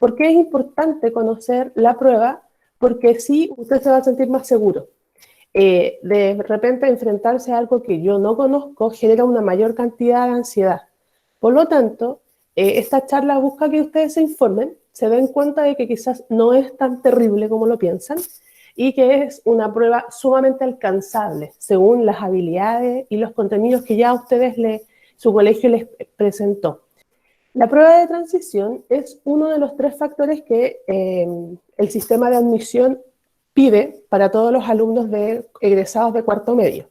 ¿Por qué es importante conocer la prueba? Porque sí, usted se va a sentir más seguro. De repente enfrentarse a algo que yo no conozco genera una mayor cantidad de ansiedad. Por lo tanto, esta charla busca que ustedes se informen, se den cuenta de que quizás no es tan terrible como lo piensan y que es una prueba sumamente alcanzable según las habilidades y los contenidos que ya su colegio les presentó. La prueba de transición es uno de los 3 factores que el sistema de admisión pide para todos los alumnos egresados de cuarto medio.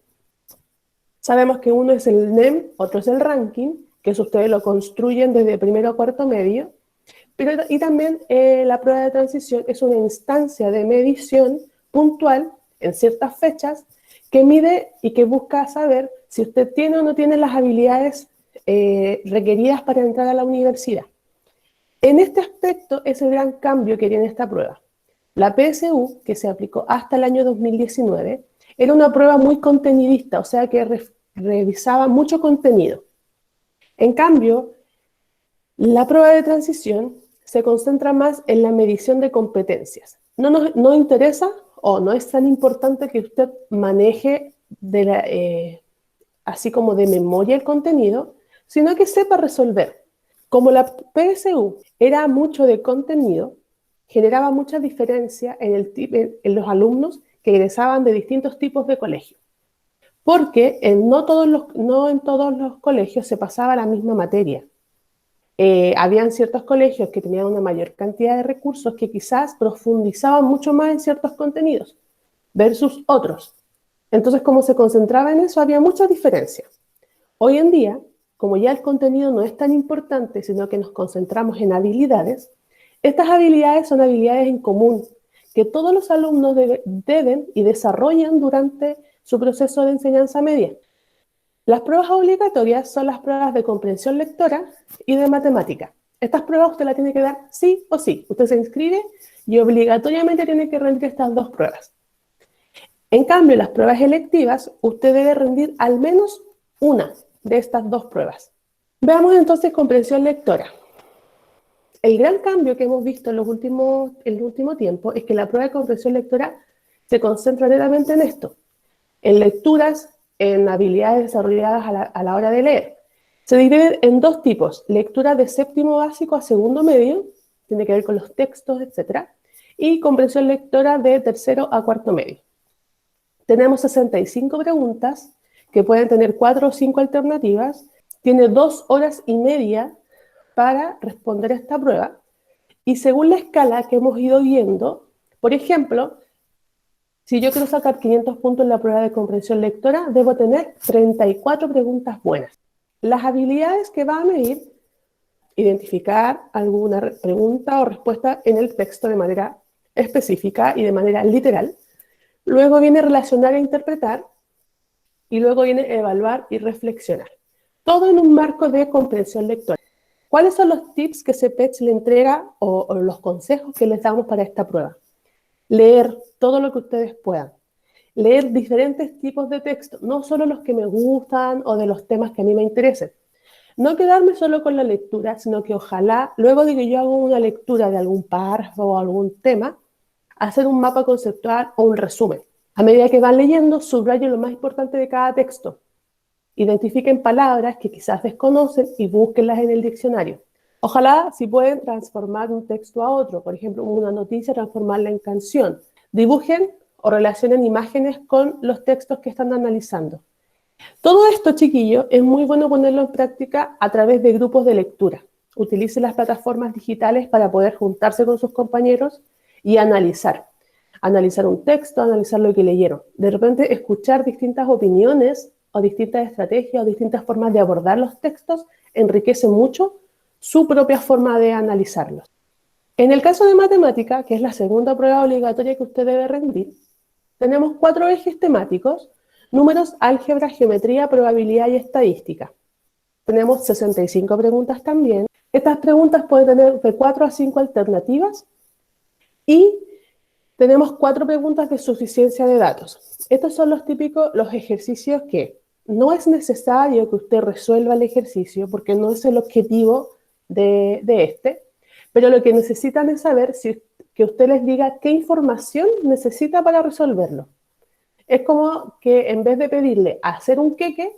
Sabemos que uno es el NEM, otro es el ranking, que eso ustedes lo construyen desde primero a cuarto medio, y también la prueba de transición es una instancia de medición puntual en ciertas fechas que mide y que busca saber si usted tiene o no tiene las habilidades requeridas para entrar a la universidad. En este aspecto es el gran cambio que tiene esta prueba. La PSU, que se aplicó hasta el año 2019, era una prueba muy contenidista, o sea que revisaba mucho contenido. En cambio, la prueba de transición se concentra más en la medición de competencias. No interesa o no es tan importante que usted maneje así como de memoria el contenido, sino que sepa resolver. Como la PSU era mucho de contenido, generaba mucha diferencia en los alumnos que egresaban de distintos tipos de colegios. Porque no en todos los colegios se pasaba la misma materia. Habían ciertos colegios que tenían una mayor cantidad de recursos que quizás profundizaban mucho más en ciertos contenidos versus otros. Entonces, como se concentraba en eso, había mucha diferencia. Hoy en día, como ya el contenido no es tan importante, sino que nos concentramos en habilidades, estas habilidades son habilidades en común que todos los alumnos deben y desarrollan durante su proceso de enseñanza media. Las pruebas obligatorias son las pruebas de comprensión lectora y de matemática. Estas pruebas usted las tiene que dar sí o sí. Usted se inscribe y obligatoriamente tiene que rendir estas 2 pruebas. En cambio, las pruebas electivas, usted debe rendir al menos una de estas 2 pruebas. Veamos entonces comprensión lectora. El gran cambio que hemos visto en el último tiempo es que la prueba de comprensión lectora se concentra netamente en esto, en lecturas, en habilidades desarrolladas a la hora de leer. Se divide en 2 tipos, lectura de séptimo básico a segundo medio, tiene que ver con los textos, etc., y comprensión lectora de tercero a cuarto medio. Tenemos 65 preguntas que pueden tener 4 o 5 alternativas, tiene 2 horas y media para responder a esta prueba, y según la escala que hemos ido viendo, por ejemplo, si yo quiero sacar 500 puntos en la prueba de comprensión lectora, debo tener 34 preguntas buenas. Las habilidades que va a medir, identificar alguna pregunta o respuesta en el texto de manera específica y de manera literal. Luego viene relacionar e interpretar, y luego viene evaluar y reflexionar. Todo en un marco de comprensión lectora. ¿Cuáles son los tips que CPECH le entrega o los consejos que les damos para esta prueba? Leer todo lo que ustedes puedan. Leer diferentes tipos de texto, no solo los que me gustan o de los temas que a mí me interesen. No quedarme solo con la lectura, sino que ojalá, luego de que yo haga una lectura de algún párrafo o algún tema, hacer un mapa conceptual o un resumen. A medida que van leyendo, subrayen lo más importante de cada texto. Identifiquen palabras que quizás desconocen y búsquenlas en el diccionario. Ojalá, si pueden, transformar un texto a otro. Por ejemplo, una noticia, transformarla en canción. Dibujen o relacionen imágenes con los textos que están analizando. Todo esto, chiquillos, es muy bueno ponerlo en práctica a través de grupos de lectura. Utilicen las plataformas digitales para poder juntarse con sus compañeros y analizar. Analizar un texto, analizar lo que leyeron. De repente, escuchar distintas opiniones o distintas estrategias o distintas formas de abordar los textos enriquece mucho su propia forma de analizarlos. En el caso de matemática, que es la segunda prueba obligatoria que usted debe rendir, tenemos 4 ejes temáticos: números, álgebra, geometría, probabilidad y estadística. Tenemos 65 preguntas también. Estas preguntas pueden tener de 4 a 5 alternativas y tenemos 4 preguntas de suficiencia de datos. Estos son los ejercicios que no es necesario que usted resuelva el ejercicio porque no es el objetivo de este, Pero lo que necesitan es saber que usted les diga qué información necesita para resolverlo. Es como que en vez de pedirle hacer un queque,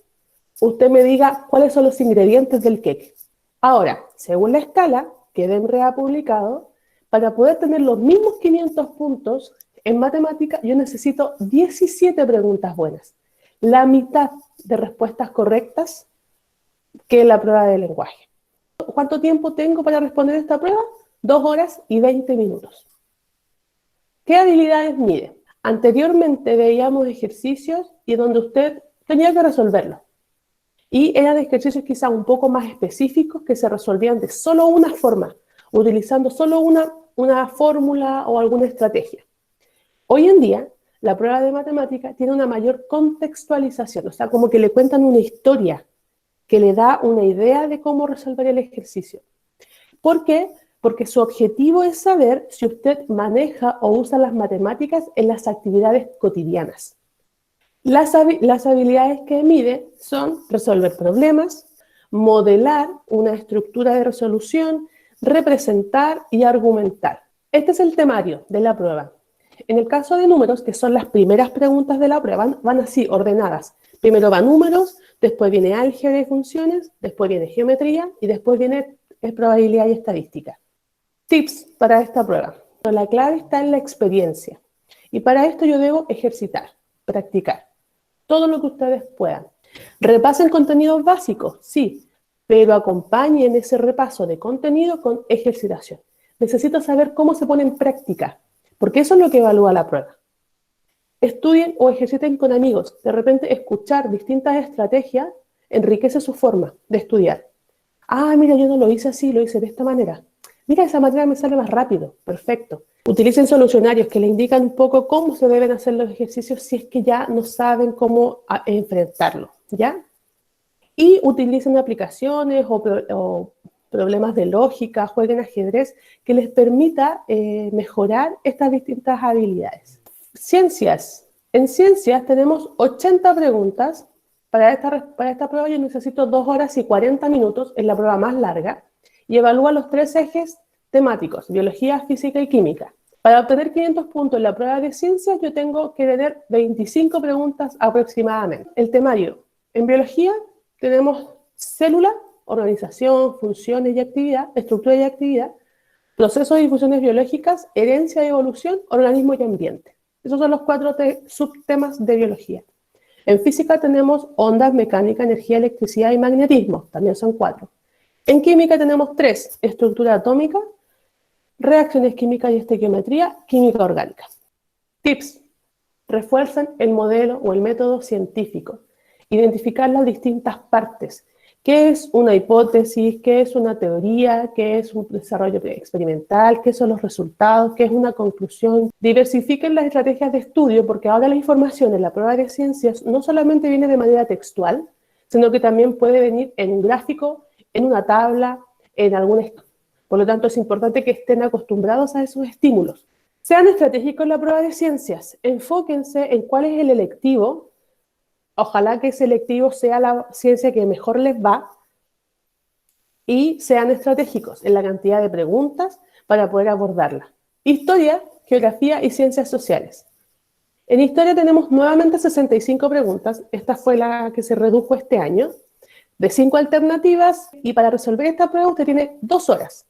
usted me diga cuáles son los ingredientes del queque. Ahora, según la escala que DEMRE ha publicado, para poder tener los mismos 500 puntos en matemática, yo necesito 17 preguntas buenas. La mitad de respuestas correctas que en la prueba de lenguaje. ¿Cuánto tiempo tengo para responder esta prueba? 2 horas y 20 minutos. ¿Qué habilidades mide? Anteriormente veíamos ejercicios y donde usted tenía que resolverlo. Y eran ejercicios quizá un poco más específicos que se resolvían de solo una forma, utilizando solo una fórmula o alguna estrategia. Hoy en día, la prueba de matemática tiene una mayor contextualización, o sea, como que le cuentan una historia que le da una idea de cómo resolver el ejercicio. ¿Por qué? Porque su objetivo es saber si usted maneja o usa las matemáticas en las actividades cotidianas. Las habilidades que mide son resolver problemas, modelar una estructura de resolución, representar y argumentar. Este es el temario de la prueba. En el caso de números, que son las primeras preguntas de la prueba, van así, ordenadas. Primero van números, después viene álgebra y funciones, después viene geometría y después viene probabilidad y estadística. Tips para esta prueba. La clave está en la experiencia. Y para esto yo debo ejercitar, practicar, todo lo que ustedes puedan. ¿Repasen contenidos básicos? Sí, pero acompañen ese repaso de contenido con ejercitación. Necesito saber cómo se pone en práctica, porque eso es lo que evalúa la prueba. Estudien o ejerciten con amigos. De repente, escuchar distintas estrategias enriquece su forma de estudiar. Ah, mira, yo no lo hice así, lo hice de esta manera. Mira, esa manera me sale más rápido. Perfecto. Utilicen solucionarios que les indican un poco cómo se deben hacer los ejercicios si es que ya no saben cómo enfrentarlo, ¿ya? Y utilicen aplicaciones o problemas de lógica, jueguen ajedrez, que les permita mejorar estas distintas habilidades. Ciencias. En ciencias tenemos 80 preguntas. Para esta prueba yo necesito 2 horas y 40 minutos, es la prueba más larga, y evalúa los 3 ejes temáticos, biología, física y química. Para obtener 500 puntos en la prueba de ciencias, yo tengo que tener 25 preguntas aproximadamente. El temario. En biología tenemos célula, organización, funciones y actividad, estructura y actividad, procesos y funciones biológicas, herencia y evolución, organismo y ambiente. Esos son los 4 subtemas de biología. En física tenemos ondas, mecánica, energía, electricidad y magnetismo, también son 4. En química tenemos 3, estructura atómica, reacciones químicas y estequiometría, química orgánica. Tips. Refuerzan el modelo o el método científico. Identificar las distintas partes. ¿Qué es una hipótesis? ¿Qué es una teoría? ¿Qué es un desarrollo experimental? ¿Qué son los resultados? ¿Qué es una conclusión? Diversifiquen las estrategias de estudio porque ahora la información en la prueba de ciencias no solamente viene de manera textual, sino que también puede venir en un gráfico, en una tabla, en algún... Por lo tanto, es importante que estén acostumbrados a esos estímulos. Sean estratégicos en la prueba de ciencias. Enfóquense en cuál es el electivo. Ojalá que ese electivo sea la ciencia que mejor les va y sean estratégicos en la cantidad de preguntas para poder abordarla. Historia, geografía y ciencias sociales. En historia tenemos nuevamente 65 preguntas. Esta fue la que se redujo este año, de 5 alternativas, y para resolver esta prueba usted tiene 2 horas.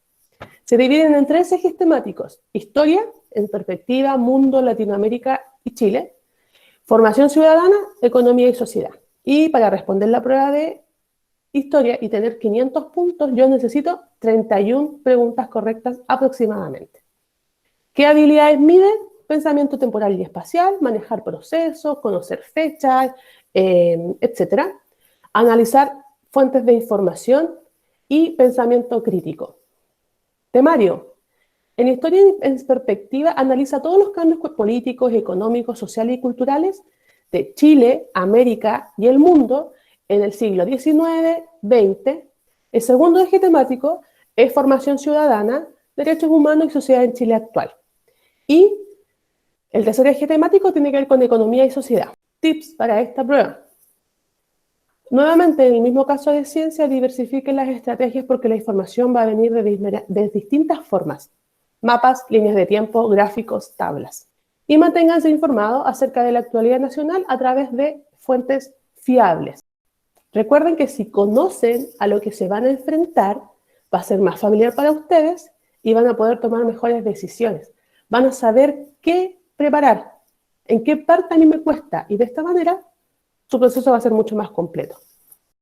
Se dividen en 3 ejes temáticos: historia, en perspectiva, mundo, Latinoamérica y Chile; formación ciudadana, economía y sociedad. Y para responder la prueba de historia y tener 500 puntos, yo necesito 31 preguntas correctas aproximadamente. ¿Qué habilidades miden? Pensamiento temporal y espacial, manejar procesos, conocer fechas, etc. Analizar fuentes de información y pensamiento crítico. Temario. En historia en perspectiva analiza todos los cambios políticos, económicos, sociales y culturales de Chile, América y el mundo en el siglo XIX, XX. El segundo eje temático es formación ciudadana, derechos humanos y sociedad en Chile actual. Y el tercer eje temático tiene que ver con economía y sociedad. Tips para esta prueba. Nuevamente, en el mismo caso de ciencia, diversifiquen las estrategias porque la información va a venir de distintas formas. Mapas, líneas de tiempo, gráficos, tablas. Y manténganse informados acerca de la actualidad nacional a través de fuentes fiables. Recuerden que si conocen a lo que se van a enfrentar, va a ser más familiar para ustedes y van a poder tomar mejores decisiones. Van a saber qué preparar, en qué parte a mí me cuesta, y de esta manera su proceso va a ser mucho más completo.